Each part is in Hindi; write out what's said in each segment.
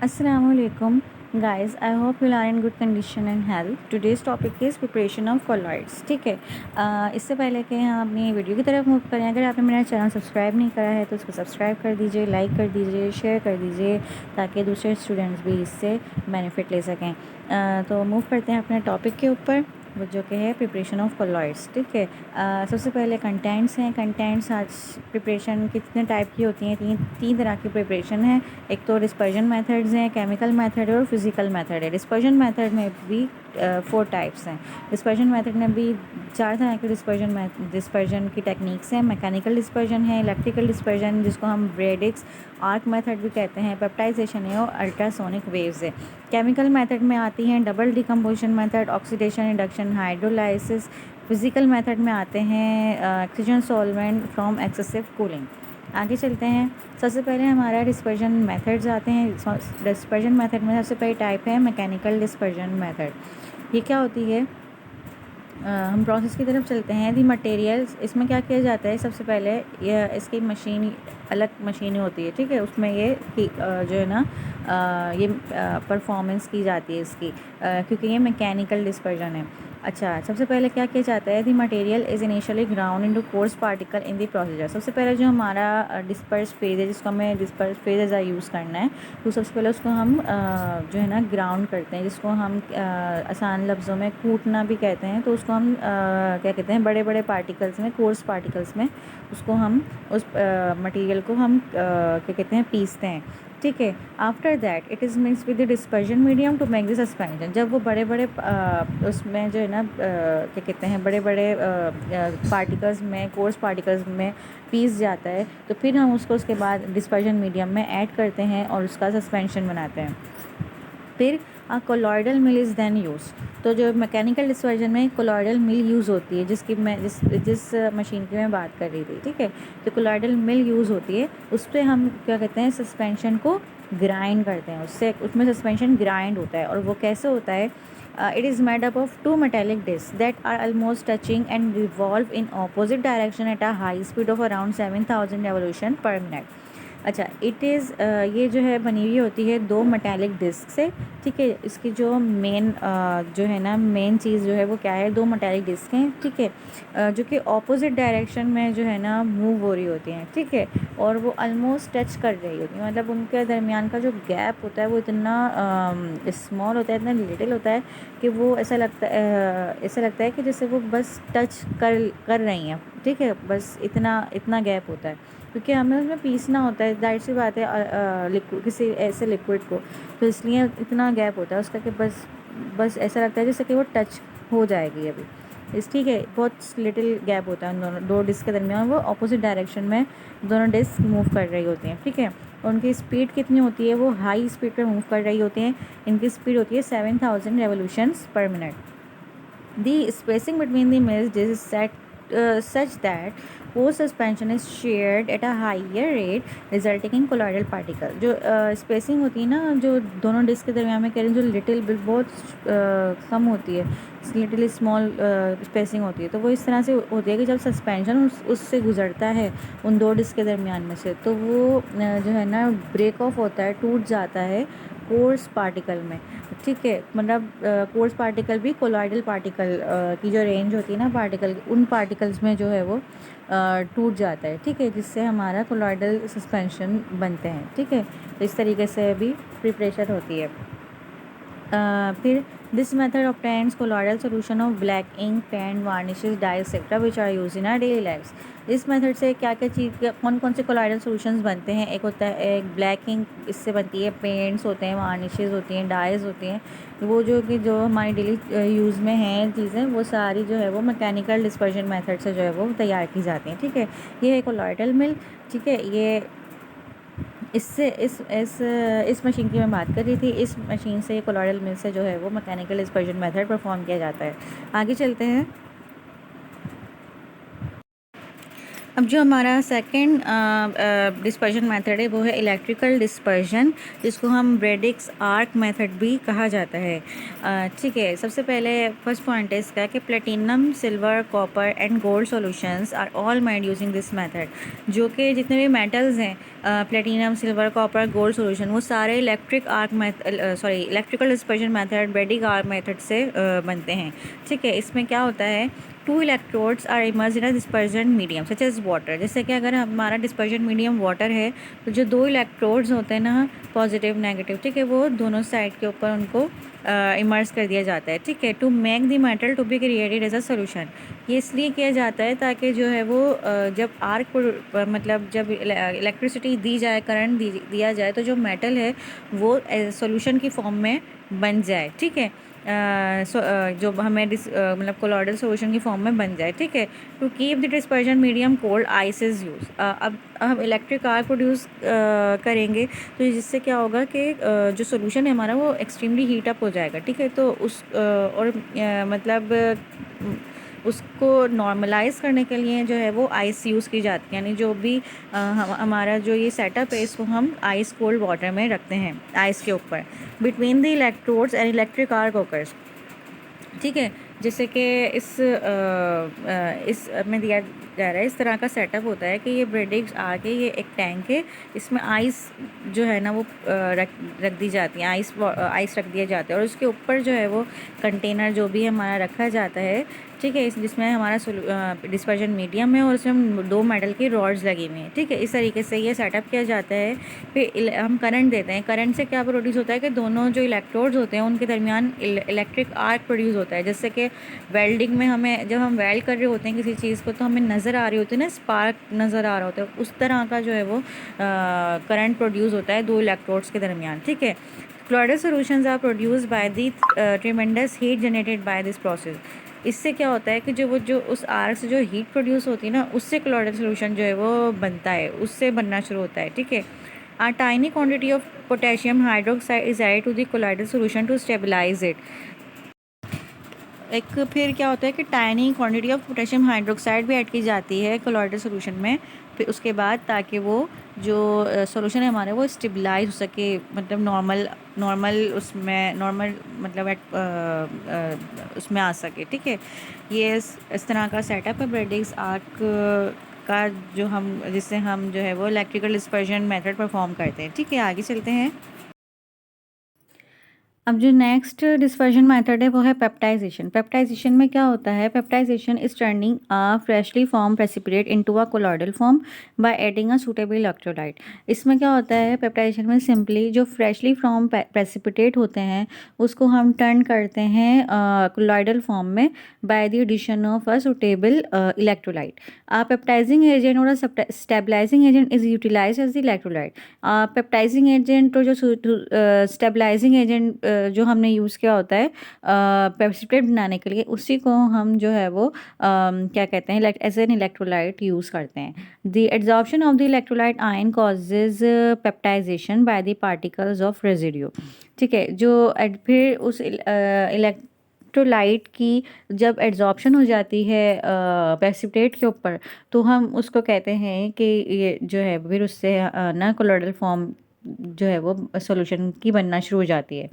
Assalamualaikum guys, I hope you are in good condition and health. Today's topic is preparation of colloids. ठीक है, इससे पहले कि हम अपनी वीडियो की तरफ मूव करें, अगर आपने मेरा चैनल सब्सक्राइब नहीं करा है तो उसको सब्सक्राइब कर दीजिए, लाइक कर दीजिए, शेयर कर दीजिए ताकि दूसरे स्टूडेंट्स भी इससे बेनिफिट ले सकें। तो मूव करते हैं अपने टॉपिक के ऊपर, वो जो कि है प्रिपरेशन ऑफ कोलॉइड्स। ठीक है, सबसे पहले कंटेंट्स हैं। कंटेंट्स आज प्रिपरेशन कितने टाइप की होती हैं? तीन तरह की प्रिपरेशन है। एक तो डिस्पर्जन मेथड्स हैं, केमिकल मेथड है और फिजिकल मेथड है। डिस्पर्जन मेथड में भी 4 टाइप्स हैं। डिस्पर्जन मेथड में भी 4 तरह के डिस्पर्जन की टेक्निक्स हैं। मैकेनिकल डिस्पर्जन है, इलेक्ट्रिकल डिस्पर्जन जिसको हम ब्रेडिक्स आर्क मेथड भी कहते हैं, पेप्टाइजेशन है और अल्ट्रासोनिक वेव्स है। केमिकल मेथड में आती हैं double decomposition method, oxidation, induction, hydrolysis. Physical method में आते हैं oxygen solvent from excessive cooling. आगे चलते हैं। सबसे पहले हमारा डिस्पर्जन मेथड्स आते हैं। डिस्पर्जन मेथड में सबसे पहली टाइप है मैकेनिकल डिस्पर्जन मेथड। ये क्या होती है? हम प्रोसेस की तरफ चलते हैं। दी मटेरियल्स, इसमें क्या किया जाता है? सबसे पहले ये इसकी मशीन, अलग मशीनें होती है। ठीक है, उसमें ये जो है ना ये परफॉर्मेंस की जाती है इसकी, क्योंकि ये मैकेनिकल डिस्पर्जन है। अच्छा, सबसे पहले क्या किया जाता है? दी material is initially ground into coarse particle in the procedure. सबसे पहले जो हमारा डिस्पर्स फेज है, जिसको हमें डिस्पर्स फेज एज यूज़ करना है, तो सबसे पहले उसको हम जो है ना ग्राउंड करते हैं, जिसको हम आसान लफ्ज़ों में कूटना भी कहते हैं। तो उसको हम क्या कहते हैं, बड़े बड़े पार्टिकल्स में, कोर्स पार्टिकल्स में उसको हम उस मटेरियल को हम क्या कहते हैं, पीसते हैं। ठीक है, after that it is mix with the dispersion medium to make the suspension. जब वो बड़े बड़े उसमें जो है ना क्या कहते हैं, बड़े बड़े पार्टिकल्स में, कोर्स पार्टिकल्स में पीस जाता है, तो फिर हम उसको उसके बाद डिस्पर्जन मीडियम में ऐड करते हैं और उसका सस्पेंशन बनाते हैं। फिर colloidal mill is then use. तो जो मैकेनिकल डिस्पर्जन में कोलॉइडल मिल यूज़ होती है, जिसकी मैं जिस मशीन की मैं बात कर रही थी। ठीक है, तो कोलॉइडल मिल यूज़ होती है, उस पर हम क्या कहते हैं, सस्पेंशन को ग्राइंड करते हैं। उसमें सस्पेंशन ग्राइंड होता है। और वो कैसे होता है? It is made up of 2 metallic disc that are almost touching and revolve in opposite direction at a high speed of around 7000 revolution per minute. अच्छा, इट इज़ ये जो है बनी हुई होती है 2 मेटालिक डिस्क से। ठीक है, इसकी जो मेन जो है ना मेन चीज़ जो है वो क्या है? 2 मेटालिक डिस्क हैं। ठीक है, जो कि ऑपोजिट डायरेक्शन में जो है ना मूव हो रही होती हैं। ठीक है, और वो ऑलमोस्ट टच कर रही होती हैं, मतलब उनके दरमियान का जो गैप होता है वो इतना स्मॉल होता है, इतना लिटिल होता है कि वो ऐसा लगता है कि जैसे वो बस टच कर रही हैं। ठीक है, बस इतना गैप होता है, क्योंकि हमें उसमें पीसना होता है, जाहिर सी बात है, किसी ऐसे लिक्विड को, तो इसलिए इतना गैप होता है उसका कि बस ऐसा लगता है जैसे कि वो टच हो जाएगी अभी। ठीक है, बहुत लिटिल गैप होता है उन दोनों 2 डिस्क के दरमियान। वो अपोजिट डायरेक्शन में दोनों डिस्क मूव कर रही होती हैं। ठीक है, और उनकी स्पीड कितनी होती है? वो हाई स्पीड पर मूव कर रही होती हैं। इनकी स्पीड होती है 7000 रेवोल्यूशंस पर minute. The spacing between the mills is set such that force suspension is shared at a higher rate resulting in colloidal particle। जो स्पेसिंग होती है ना, जो दोनों डिस्क के दरमियान में कह रहे हैं, जो लिटिल बहुत कम होती है, लिटिल स्मॉल स्पेसिंग होती है, तो वो इस तरह से होती है कि जब सस्पेंशन उससे गुजरता है उन 2 डिस्क के दरमियान में से, तो वो जो है ना ब्रेक ऑफ होता है, टूट जाता है कोर्स पार्टिकल में। ठीक है, मतलब कोर्स पार्टिकल भी कोलॉइडल पार्टिकल की जो रेंज होती है ना पार्टिकल, उन पार्टिकल्स में जो है वो टूट जाता है। ठीक है, जिससे हमारा कोलॉइडल सस्पेंशन बनते हैं। ठीक है, तो इस तरीके से भी प्रिपरेशन होती है। फिर this method obtains colloidal solution of black ink, paint, varnishes, dye etcetera which are use in our daily lifes. इस मेथड से क्या क्या चीज़, कौन कौन से कोलॉइडल सोल्यूशंस बनते हैं? एक होता है एक ब्लैक इंक, इससे बनती है। पेंट्स होते हैं, वार्निशेस होती हैं, डाइज होती हैं। वो जो हमारी डेली यूज़ में हैं चीज़ें, वो सारी जो है वो मैकेनिकल डिस्पर्जन मेथड से जो है वो तैयार की जाती हैं। ठीक है, ये है कोलॉइडल मिल। ठीक है, ये इससे इस मशीन की मैं बात कर रही थी। इस मशीन से, कोलॉइडल मिल से जो है वो मैकेनिकल डिस्पर्जन मेथड परफॉर्म किया जाता है। आगे चलते हैं। अब जो हमारा सेकंड डिस्पर्जन मेथड है वो है इलेक्ट्रिकल डिस्पर्जन, जिसको हम ब्रेडिक्स आर्क मेथड भी कहा जाता है। ठीक है, सबसे पहले फर्स्ट पॉइंट है इसका कि platinum, silver, copper and gold solutions are all made using this method. जो कि जितने भी मेटल्स हैं, platinum, silver, copper, gold solution, वो सारे electrical dispersion method, Bredig arc method से बनते हैं। ठीक है, इसमें क्या होता है, two electrodes are immersed in a dispersion medium such as water. जैसे कि अगर हमारा डिस्पर्जन मीडियम वाटर है तो जो दो इलेक्ट्रोड्स होते हैं ना, पॉजिटिव नेगेटिव, ठीक है, वो दोनों साइड के ऊपर उनको इमर्ज कर दिया जाता है। ठीक है, to make the metal to be created as a solution. ये इसलिए किया जाता है ताकि जो है वो जब आर्क को मतलब जब इलेक्ट्रिसिटी दी जाए, करंट दिया जाए, तो जो मेटल है वो सोल्यूशन की फॉर्म में बन जाए। ठीक है, जो हमें मतलब कोलॉइडल सॉल्यूशन की फॉर्म में बन जाए। ठीक है, to keep the dispersion medium cold ice is use. अब हम इलेक्ट्रिक आर्क प्रोड्यूस करेंगे तो जिससे क्या होगा कि जो सोल्यूशन है हमारा वो एक्सट्रीमली हीट अप हो जाएगा। ठीक है, तो मतलब उसको नॉर्मलाइज करने के लिए जो है वो आइस यूज़ की जाती है, यानी जो भी हमारा जो ये सेटअप है इसको हम आइस कोल्ड वाटर में रखते हैं, आइस के ऊपर, between the electrodes and electric arc occurs. ठीक है, जैसे कि इस में दिया जा रहा है, इस तरह का सेटअप होता है कि ये ब्रेडिक्स आके ये एक टैंक है, इसमें आइस जो है ना वो रख दी जाती है, आइस रख दिया जाता है, और उसके ऊपर जो है वो कंटेनर जो भी हमारा रखा जाता है। ठीक है, जिसमें हमारा डिस्पर्जन मीडियम है और उसमें दो मेटल की रॉड्स लगी हुई हैं। ठीक है, इस तरीके से ये सेटअप किया जाता है। फिर हम करंट देते हैं। करंट से क्या प्रोड्यूस होता है कि दोनों जो इलेक्ट्रोड्स होते हैं उनके दरमियान इलेक्ट्रिक आर्क प्रोड्यूस होता है। जैसे कि वेल्डिंग में हमें, जब हम वेल्ड कर रहे होते हैं किसी चीज़ को, तो हमें नज़र आ रही होती है ना, स्पार्क नज़र आ रहा होता है, उस तरह का जो है वो करंट प्रोड्यूस होता है दो इलेक्ट्रोड्स के दरमियान। ठीक है, colloidal solutions are produce by the tremendous heat generated by this process. इससे क्या होता है कि जो उस आर्क से जो हीट प्रोड्यूस होती है ना, उससे क्लोराइडल सोल्यूशन जो है वो बनता है, उससे बनना शुरू होता है। ठीक है, a tiny quantity of potassium hydroxide is added to the colloidal solution to stabilize it। एक फिर क्या होता है कि tiny quantity of potassium hydroxide भी ऐड की जाती है कोलॉइडल सॉल्यूशन में, फिर उसके बाद, ताकि वो जो सॉल्यूशन है हमारा वो स्टेबलाइज हो सके, मतलब नॉर्मल मतलब उसमें आ सके। ठीक है, ये इस तरह का सेटअप है ब्रेडिक्स आर्क का, जिससे हम जो है वो इलेक्ट्रिकल डिस्पर्जन मेथड परफॉर्म करते हैं। ठीक है, आगे चलते हैं। अब जो नेक्स्ट डिस्पर्जन मेथड है वो है पेप्टाइजेशन। पेप्टाइजेशन में क्या होता है, peptization is turning a freshly form precipitate into a colloidal form by adding a suitable electrolyte. इसमें क्या होता है, पेप्टाइजेशन में सिंपली जो फ्रेशली फॉर्म प्रेसिपिटेट होते हैं उसको हम टर्न करते हैं कोलॉइडल फॉर्म में by the addition of a suitable electrolyte. Peptizing agent और stabilizing agent is utilize as the electrolyte. Peptizing agent और जो स्टेबलाइजिंग एजेंट जो हमने यूज़ किया होता है प्रेसिपिटेट बनाने के लिए, उसी को हम जो है वो क्या कहते हैं, एज एन इलेक्ट्रोलाइट यूज़ करते हैं। The adsorption of the electrolyte ion causes peptization by the particles of residue. ठीक है, फिर उस इलेक्ट्रोलाइट की जब एड्जॉर्प्शन हो जाती है प्रेसिपिटेट के ऊपर, तो हम उसको कहते हैं कि ये जो है फिर उससे ना कोलॉइडल फॉर्म जो है वो सॉल्यूशन की बनना शुरू हो जाती है।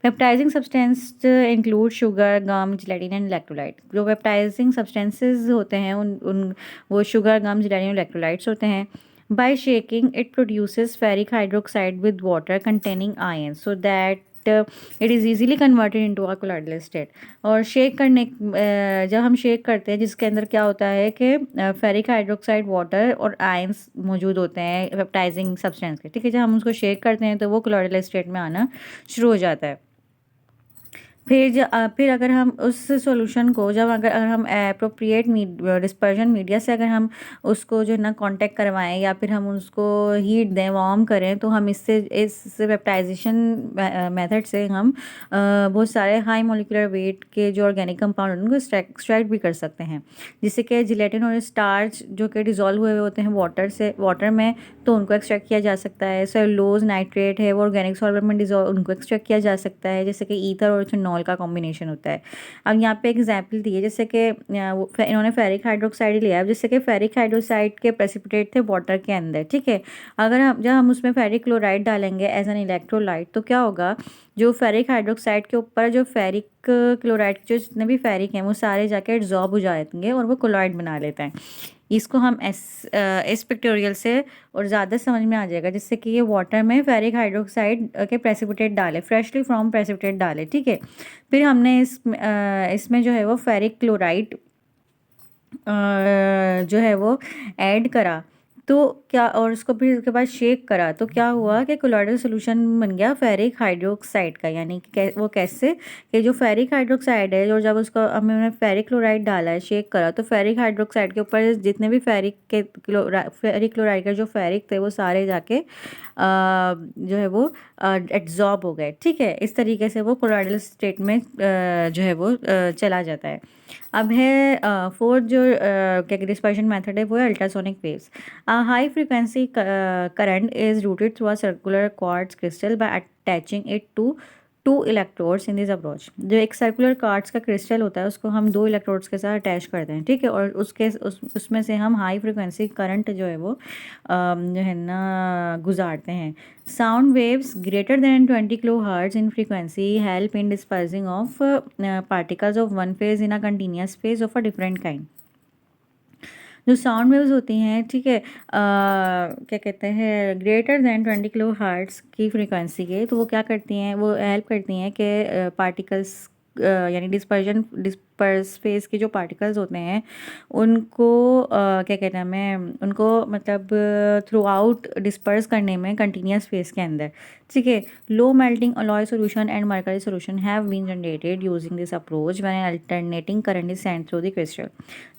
Peptizing substance include sugar, gum, gelatin and electrolyte. जो पेप्टाइजिंग सब्सटेंसेस होते हैं उन वो शुगर, गम, जिलेटिन, इलेक्ट्रोलाइट्स होते हैं। By shaking it produces ferric hydroxide with water containing ion so that it is easily converted into a colloidal state. और जब हम शेक करते हैं, जिसके अंदर क्या होता है कि फेरिक हाइड्रोक्साइड, वाटर और आयंस मौजूद होते हैं पेप्टाइजिंग सब्सटेंस के। ठीक है, जब हम उसको शेक करते हैं तो वो कोलॉइडल स्टेट में आना शुरू हो जाता है। फिर अगर हम उस सॉल्यूशन को अगर हम एप्रोप्रिएट डिस्पर्जन मीडिया से अगर हम उसको जो है ना कांटेक्ट करवाएं, या फिर हम उसको हीट दें, वार्म करें, तो हम इस पेप्टाइजेशन मेथड से हम बहुत सारे हाई मोलिकुलर वेट के जो ऑर्गेनिक कंपाउंड उनको एक्सट्रैक्ट भी कर सकते हैं। जिससे कि जिलेटिन और स्टार्च जो कि डिज़ोल्व हुए होते हैं वाटर में, तो उनको एक्सट्रैक्ट किया जा सकता है। सेलुलोज, नाइट्रेट है वो ऑर्गेनिक सॉल्वेंट में डिज़ोल्व, उनको एक्सट्रैक्ट किया जा सकता है, जैसे कि ईथर और फिनॉल का कॉम्बिनेशन होता है। अब यहाँ पे एग्जाम्पल दी है, जैसे कि इन्होंने फेरिक हाइड्रोक्साइड लिया है, जैसे कि फेरिक हाइड्रोक्साइड के प्रेसिपिटेट थे वाटर के अंदर, ठीक है। अगर हम जब हम उसमें फेरिक क्लोराइड डालेंगे एज एन इलेक्ट्रोलाइट, तो क्या होगा, जो फेरिक हाइड्रोक्साइड के ऊपर जो फेरिक क्लोराइड के जो जितने भी फेरिक हैं वो सारे जाके एब्जॉर्ब हो जाएंगे और वो क्लोराइड बना लेते हैं। इसको हम इस पिक्टोरियल से और ज़्यादा समझ में आ जाएगा, जिससे कि ये वाटर में फेरिक हाइड्रोक्साइड के प्रेसिपिटेट डाले, फ्रेशली फ्रॉम प्रेसिपिटेट डाले, ठीक है। फिर हमने इसमें जो है वो फेरिक क्लोराइड जो है वो ऐड करा, तो क्या, और उसको फिर उसके बाद शेक करा, तो क्या हुआ कि कोलॉइडल सोल्यूशन बन गया फेरिक हाइड्रोक्साइड का। यानी कि वो कैसे, कि जो फेरिक हाइड्रोक्साइड है, जो जब उसको हमने फेरिक क्लोराइड डाला है, शेक करा, तो फेरिक हाइड्रोक्साइड के ऊपर जितने भी फेरिक क्लोराइड के जो फेरिक थे वो सारे जाके जो है वो एब्जॉर्ब हो गए, ठीक है। इस तरीके से वो कोलॉइडल स्टेट में जो है वो चला जाता है। अब है फोर्थ जो क्या डिस्पर्शन मेथड है, वो है ultrasonic waves. High frequency current is routed through a circular quartz crystal by attaching it to 2 electrodes in this approach. जो एक सर्कुलर क्वार्ट्ज का क्रिस्टल होता है उसको हम 2 इलेक्ट्रोड्स के साथ अटैच करते हैं, ठीक है। और उसमें से हम हाई फ्रीक्वेंसी करंट जो है वो जो है ना गुजारते हैं। Sound waves greater than 20 kilohertz in frequency help in dispersing of particles of one phase in a continuous phase of a different kind. जो साउंड वेव्स होती हैं, ठीक है, क्या कहते हैं, ग्रेटर दैन 20 किलो हर्ट्ज़ की फ्रीक्वेंसी के, तो वो क्या करती हैं, वो हेल्प करती हैं कि पार्टिकल्स यानी डिस्पर्स फेस के जो पार्टिकल्स होते हैं उनको क्या कहते हैं, हमें उनको मतलब थ्रू आउट डिस्पर्स करने में कंटिन्यूस फेस के अंदर, ठीक है। Low melting alloy solution and mercury solution have been generated using this approach when alternating current is sent through the crystal.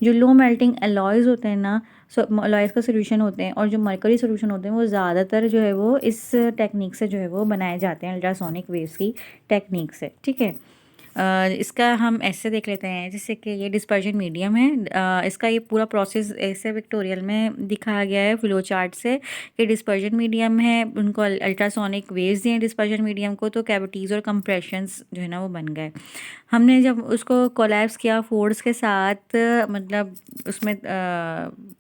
जो लो मेल्टिंग अलॉयज़ होते हैं ना, अलॉयज़ का सोल्यूशन होते हैं, और जो मरकरी सोल्यूशन होते हैं वो ज़्यादातर जो है वो इस टेक्निक से जो है वो बनाए जाते हैं, अल्ट्रासोनिक वेव्स की टेक्निक से, ठीक है। इसका हम ऐसे देख लेते हैं, जैसे कि ये डिस्पर्जन मीडियम है। इसका ये पूरा प्रोसेस ऐसे पिक्टोरियल में दिखाया गया है फ्लो चार्ट से, कि डिस्पर्जन मीडियम है, उनको अल्ट्रासोनिक वेव्स दिए डिस्पर्जन मीडियम को, तो कैविटीज़ और कंप्रेशंस जो है ना वो बन गए। हमने जब उसको कोलैप्स किया फोर्स के साथ, मतलब उसमें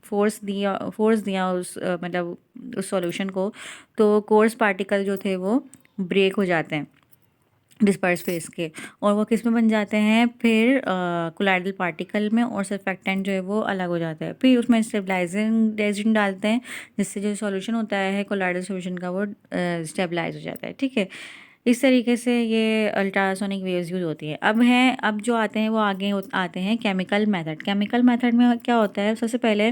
फोर्स दिया उस मतलब उस सॉल्यूशन को, तो कोर्स पार्टिकल जो थे वो ब्रेक हो जाते हैं डिस्पर्स फेस के, और वो किस में बन जाते हैं, फिर कोलाइडल पार्टिकल में, और सरफेक्टेंट जो है वो अलग हो जाता है। फिर उसमें स्टेबलाइजिंग एजेंट डालते हैं, जिससे जो सॉल्यूशन होता है कोलाइडल सॉल्यूशन का वो स्टेबलाइज हो जाता है, ठीक है। इस तरीके से ये अल्ट्रासोनिक वेव्स यूज़ होती है। अब जो आते हैं वो आते हैं केमिकल मेथड। केमिकल मेथड में क्या होता है, सबसे पहले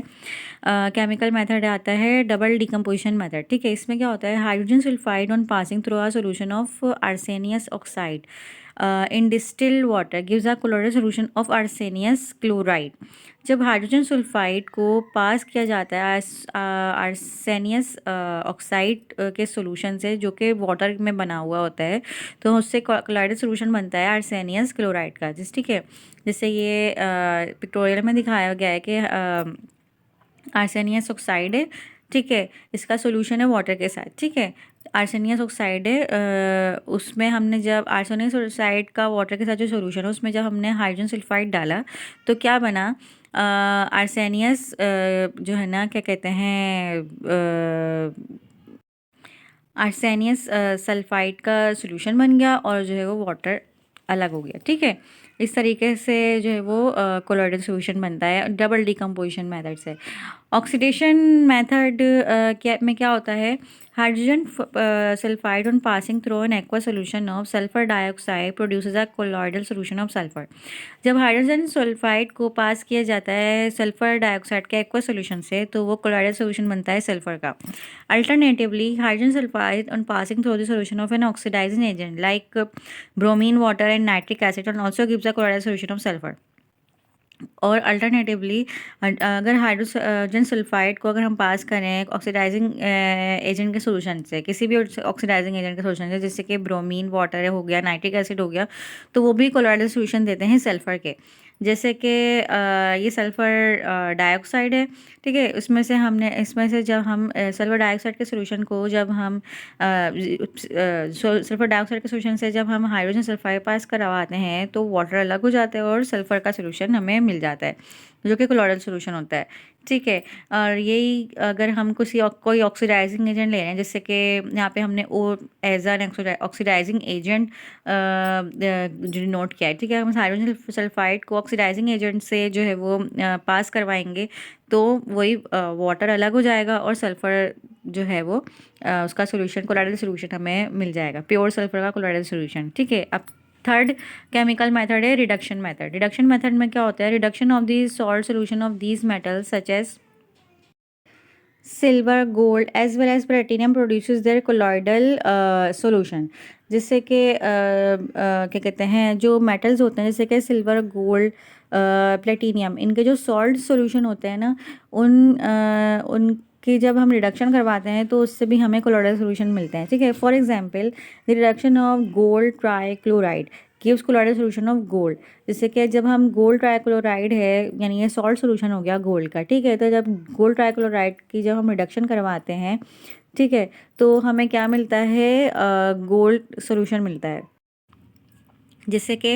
केमिकल मेथड आता है डबल डिकम्पोजिशन मेथड, ठीक है। इसमें क्या होता है, hydrogen sulphide on passing through a solution of arsenious oxide in distilled water gives a colloidal solution of arsenious chloride. जब हाइड्रोजन सल्फाइड को पास किया जाता है आर्सेनियस ऑक्साइड के सॉल्यूशन से, जो कि वाटर में बना हुआ होता है, तो उससे कोलोइडल सॉल्यूशन बनता है आर्सेनियस क्लोराइड का, ठीक है। जैसे ये पिक्टोरियल में दिखाया गया है कि आर्सेनियस ऑक्साइड है, ठीक है, इसका सोल्यूशन है वाटर के साथ, ठीक है। आर्सेनियस ऑक्साइड है, उसमें हमने जब आर्सेनियस ऑक्साइड का वाटर के साथ जो सोल्यूशन है उसमें जब हमने हाइड्रोजन सल्फाइड डाला, तो क्या बना, आर्सेनियस जो है ना, क्या कहते हैं, आर्सेनियस सल्फाइड का सोल्यूशन बन गया, और जो है वो वाटर अलग हो गया, ठीक है। इस तरीके से जो है वो कोलोइडल सॉल्यूशन बनता है डबल डिकम्पोजिशन मेथड से। ऑक्सीडेशन मेथड क्या होता है, hydrogen sulphide on passing through an aqua solution of sulphur dioxide produces a colloidal solution of sulphur. जब हाइड्रोजन सल्फाइड को पास किया जाता है सल्फर डाइऑक्साइड के एक्वा सोल्यूशन से, तो वो कोलोइडल सॉल्यूशन बनता है सल्फर का। Alternatively hydrogen sulphide on passing through the solution of an oxidising agent like bromine water and nitric acid and also gives a colloidal solution of sulfur। और अल्टरनेटिवली अगर हाइड्रोजन सल्फाइड को अगर हम पास करें ऑक्सीडाइजिंग एजेंट के सोल्यूशन से, किसी भी ऑक्सीडाइजिंग एजेंट के सोल्यूशन से, जैसे कि ब्रोमीन वाटर हो गया, नाइट्रिक एसिड हो गया, तो वो भी कोलोइडल सोल्यूशन देते हैं सल्फर के। जैसे कि ये सल्फ़र डाइऑक्साइड है, ठीक है। इसमें से जब हम सल्फ़र डाइऑक्साइड के सॉल्यूशन को जब हम सल्फ़र डाइऑक्साइड के सॉल्यूशन से जब हम हाइड्रोजन सल्फाइड पास करवाते हैं तो वाटर अलग हो जाता है और सल्फ़र का सॉल्यूशन हमें मिल जाता है, जो कि कोलॉइडल सॉल्यूशन होता है, ठीक है। और यही अगर हम कोई ऑक्सीडाइजिंग एजेंट ले रहे हैं, जैसे कि यहाँ पे हमने ओ एज एन ऑक्सीडाइजिंग एजेंट जो नोट किया है, ठीक है। हम हाइड्रोजन सल्फाइड को ऑक्सीडाइजिंग एजेंट से जो है वो पास करवाएंगे तो वही वाटर अलग हो जाएगा और सल्फ़र जो है वो उसका सोल्यूशन कोलॉइडल सोल्यूशन हमें मिल जाएगा, प्योर सल्फ़र का कोलॉइडल सोल्यूशन, ठीक है। अब थर्ड केमिकल मेथड है रिडक्शन मेथड। रिडक्शन मेथड में क्या होता है, reduction of the salt solution of these metals such as silver, gold as well as platinum produces their colloidal solution. जिससे कि क्या कहते हैं, जो मेटल्स होते हैं जैसे कि सिल्वर, गोल्ड, प्लेटिनियम, इनके जो सॉल्ट सॉल्यूशन होते हैं ना, उनकी जब हम रिडक्शन करवाते हैं तो उससे भी हमें कोलॉइडल सॉल्यूशन मिलते हैं, ठीक है। For example the reduction of gold trichloride gives colloidal solution of gold. जैसे कि जब हम गोल्ड ट्राइक्लोराइड है, यानी ये सॉल्ट सॉल्यूशन हो गया गोल्ड का, ठीक है। तो जब गोल्ड ट्राइक्लोराइड की जब हम रिडक्शन करवाते हैं, ठीक है, तो हमें क्या मिलता है, गोल्ड सॉल्यूशन मिलता है। जिससे कि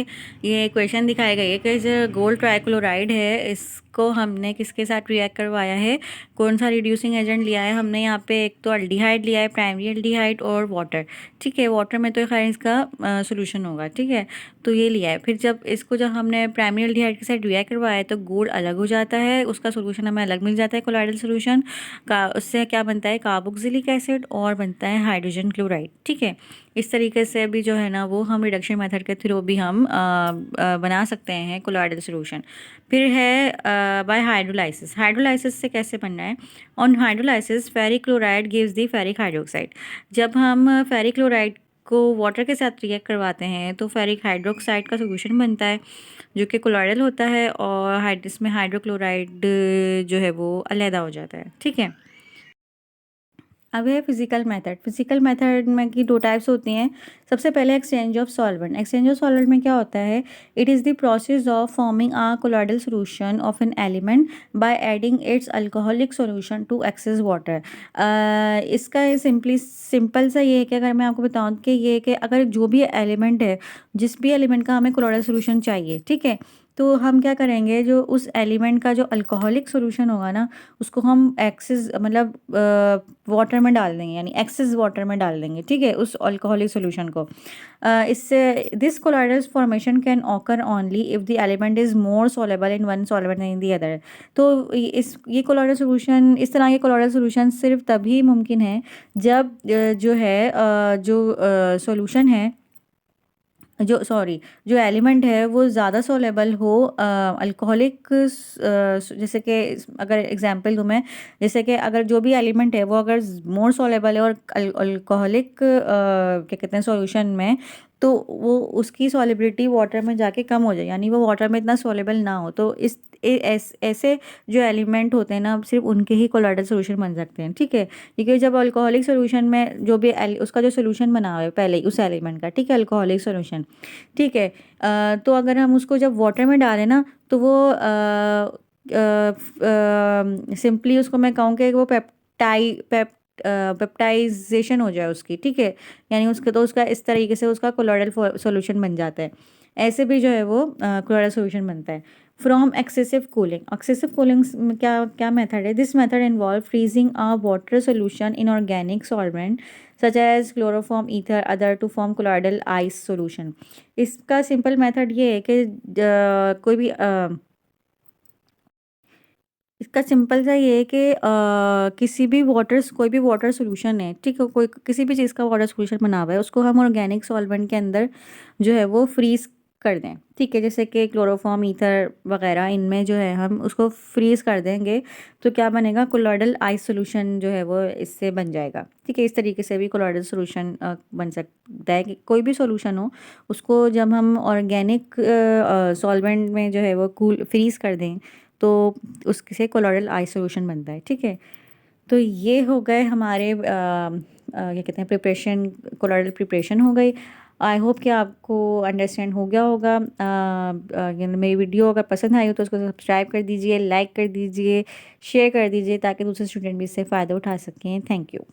ये इक्वेशन दिखाई गई है कि जो गोल्ड ट्राइक्लोराइड है इसको हमने किसके साथ रिएक्ट करवाया है, कौन सा रिड्यूसिंग एजेंट लिया है हमने यहाँ पे, एक तो अल्डिहाइड लिया है, प्राइमरी अल्डिहाइड, और वाटर, ठीक है। वाटर में तो खैर इसका सोल्यूशन होगा, ठीक है। तो ये लिया है। फिर जब हमने प्राइमरी अल्डिहाइड के साथ रिएक्ट करवाया तो गोल्ड अलग हो जाता है, उसका सोल्यूशन हमें अलग मिल जाता है कोलॉइडल सोल्यूशन का। उससे क्या बनता है, कार्बोक्सिलिक एसिड और बनता है हाइड्रोजन क्लोराइड, ठीक है। इस तरीके से भी जो है ना वो हम रिडक्शन मेथड के थ्रू भी हम बना सकते हैं कोलॉइडल सॉल्यूशन। फिर है बाय हाइड्रोलाइसिस। हाइड्रोलाइसिस से कैसे बनना है, on hydrolysis ferric chloride gives the ferric hydroxide. जब हम फेरिक क्लोराइड को वाटर के साथ रिएक्ट करवाते हैं तो फेरिक हाइड्रोक्साइड का सॉल्यूशन बनता है, जो कि कोलॉइडल होता है, और इसमें हाइड्रोक्लोराइड जो है वो अलहदा हो जाता है, ठीक है। अब है फिजिकल मेथड। फिजिकल मेथड में की दो टाइप्स होती हैं। सबसे पहले exchange of solvent. Exchange of solvent में क्या होता है, it is the process of forming a colloidal solution of an element by adding its alcoholic solution to excess water. इसका सिंपल सा ये है कि अगर मैं आपको बताऊँ कि ये कि अगर जो भी एलिमेंट है, जिस भी एलिमेंट का हमें कोलॉइडल सॉल्यूशन चाहिए, ठीक है, तो हम क्या करेंगे, जो उस एलिमेंट का जो अल्कोहलिक सॉल्यूशन होगा ना, उसको हम एक्सेस मतलब वाटर में डाल देंगे, यानी एक्सेस वाटर में डाल देंगे, ठीक है, उस अल्कोहलिक सॉल्यूशन को। इससे this colloidal formation can occur only if the element is more soluble in one solvent than the other. तो ये कोलॉइडल सॉल्यूशन, इस तरह के कोलॉइडल सॉल्यूशन सिर्फ तभी मुमकिन है जब जो है जो सॉल्यूशन है, जो एलिमेंट है वो ज़्यादा सोलेबल हो अल्कोहलिक, जैसे कि अगर एग्जांपल दूँ मैं, जैसे कि अगर जो भी एलिमेंट है वो अगर मोर सोलेबल है और अल्कोहलिक क्या कहते हैं सॉल्यूशन में, तो वो उसकी सॉलिबिलिटी वाटर में जाके कम हो जाए, यानी वो वाटर में इतना सोलेबल ना हो। तो ऐसे जो एलिमेंट होते हैं ना, सिर्फ उनके ही कोलॉइडल सॉल्यूशन बन सकते हैं, ठीक है। क्योंकि जब अल्कोहलिक सॉल्यूशन में जो भी उसका जो सॉल्यूशन बना हुआ है पहले ही उस एलिमेंट का, ठीक है, अल्कोहलिक सॉल्यूशन, ठीक है, तो अगर हम उसको जब वाटर में डालें ना तो वो सिंपली उसको मैं कहूँ कि वो पेप्टाइजेशन हो जाए उसकी, ठीक है, यानी उसका इस तरीके से उसका कोलॉइडल सॉल्यूशन बन जाता है। ऐसे भी जो है वो कोलॉइडल सॉल्यूशन बनता है। From excessive cooling. Excessive cooling में क्या क्या मेथड है, this method involve freezing a water solution in organic solvent such as chloroform, ether, other to form colloidal ice solution. इसका सिंपल मेथड ये है कि कोई भी इसका सिंपल सा ये है कि कोई भी वाटर सॉल्यूशन है, ठीक है, कोई किसी भी चीज़ का वाटर सॉल्यूशन बना हुआ है, उसको हम ऑर्गेनिक सॉल्वेंट के अंदर जो है वो फ्रीज़ कर दें, ठीक है, जैसे कि क्लोरोफॉर्म, ईथर वगैरह, इनमें जो है हम उसको फ्रीज़ कर देंगे तो क्या बनेगा, कोलॉइडल आइस सॉल्यूशन जो है वो इससे बन जाएगा, ठीक है। इस तरीके से भी कोलॉइडल सॉल्यूशन बन सकता है कि कोई भी सॉल्यूशन हो, उसको जब हम ऑर्गेनिक सॉल्वेंट में जो है वो फ्रीज़ कर दें तो उससे कोलॉइडल आइस सॉल्यूशन बनता है, ठीक है। तो ये हो गए हमारे क्या कहते हैं प्रिपरेशन, कोलॉइडल प्रिपरेशन हो गई। आई होप कि आपको अंडरस्टैंड हो गया होगा। मेरी वीडियो अगर पसंद आई हो तो उसको सब्सक्राइब कर दीजिए, लाइक कर दीजिए, शेयर कर दीजिए ताकि दूसरे स्टूडेंट भी इससे फ़ायदा उठा सकें। Thank you.